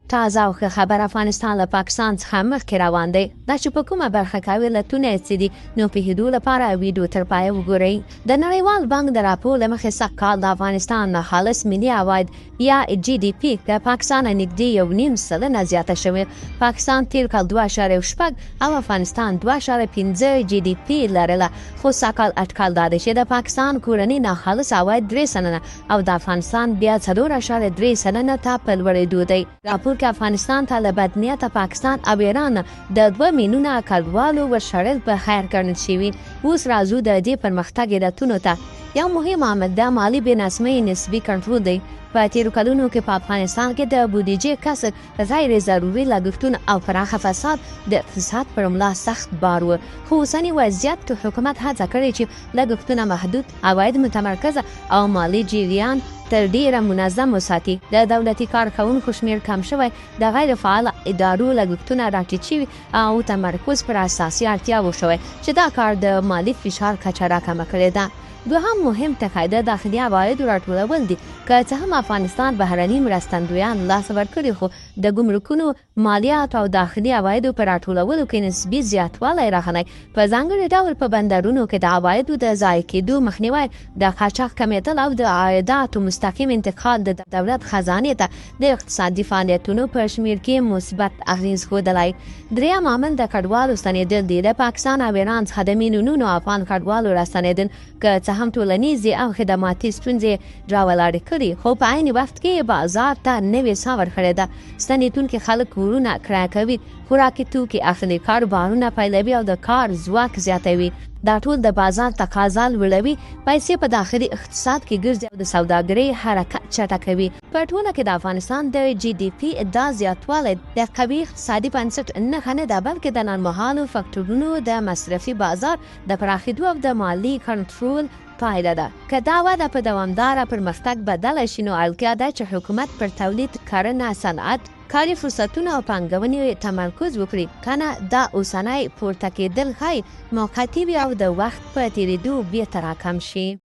تازه او ښه خبر افغانستان له پاکستان څخه مخکې روان دی. دا چې په کومه برخه کې علتونه څه دي نو پوهېدو لپاره ویډیو تر پایه وګورئ. د نړیوال بانک د راپور له مخې سږ کال د افغانستان د خالص ملي عواید یا جی ډي پي د پاکستان نږدې 1.5 زیاته شوې. پاکستان تیر کال 2.6 او افغانستان 2.5 جی ډي پي لرله، خو سږ کال اټکل دا دی چې د پاکستان کورني ناخالص عواید 3 سلنه او د افغانستان بیا 4.3 سلنه ته په لوړېدو دی. راپور کې افغانستان ته له بدنیته پاکستان او ایران د 2 میلیونه کډوالو ورشړل په خیر ګڼل شوي. اوس راځو د دې پرمختګ علتونو ته. یو مهم عامل د مالي بې نظمۍ نسبي کنټرول دی. په تیرو کلونو کې په افغانستان کې د بودیجې کسر، غیر ضروري لګښتونه او پراخه فساد د اقتصاد پر ملا سخت بار و. خو اوسني وضعیت کې حکومت هڅه کړې چې لګښتونه محدود، عواید متمرکزه او مالي جریان تر ډیره منظم وساتي. د دولتي کارکوونکو شمیر کم شوی، د غیر فعال ادارو لګښتونه راټیټ شوي او تمرکز پر اساسي اړتیاوو شوی چې دا کار د مالي فشار کچه راکمه کړې ده. دوهم مهم ټکی د داخلي عوایدو راټولول دي. که څه هم افغانستان بهرني مرستندویان لاس ورکړي، خو د ګمرکونو، مالیاتو او داخلي عوایدو په راټولولو کې نسبي زیاتوالی راغلی. په ځانګړي ډول په بندرونو کې د عوایدو د ضایع کېدو مخنیوی، د قاچاق کمیدل او د عایداتو مستقیم انتقال د دولت خزانې ته د اقتصادي فعالیتونو په شمیر کې مثبت اغېز ښودلی. دریم عامل د کډوالو ستنېدل دي. د پاکستان او ایران څخه د میلیونونو افغان کډوالو راستنېدل که څه هم ټولنیزې او خدماتي ستونزې راولاړې کړي، خو په عین وخت کې بازار ته نوې ساه ورکړې ده. ستنېدونکي خلک کورونه کرایه کوي، خوراکي توکي اخلي، کاروبارونه پیلوي او د کار ځواک زیاتوي. دا ټول د بازار تقاضا لوړوي، پیسې په داخلي اقتصاد کې ګرځي او د سوداګرۍ حرکت چټکوي. په ټوله کې د افغانستان د جی ډي پي دا زیاتوالی د قوي اقتصادي بنسټ نښه نه ده، بلکې د ننمهالو فکټورونو د مصرفي بازار د پراخېدو او د مالي کنټرول پایله ده. که دا وده په دوامداره پرمختګ بدله شي، نو اړتیا ده چې حکومت پر تولید، کرنه، صنعت، کاري فرصتونه او پانګونې تمرکز وکړي. کنه دا اوسنی پورته کېدل ښایي موقتي وي او د وخت په تېرېدو بیرته راکم شي.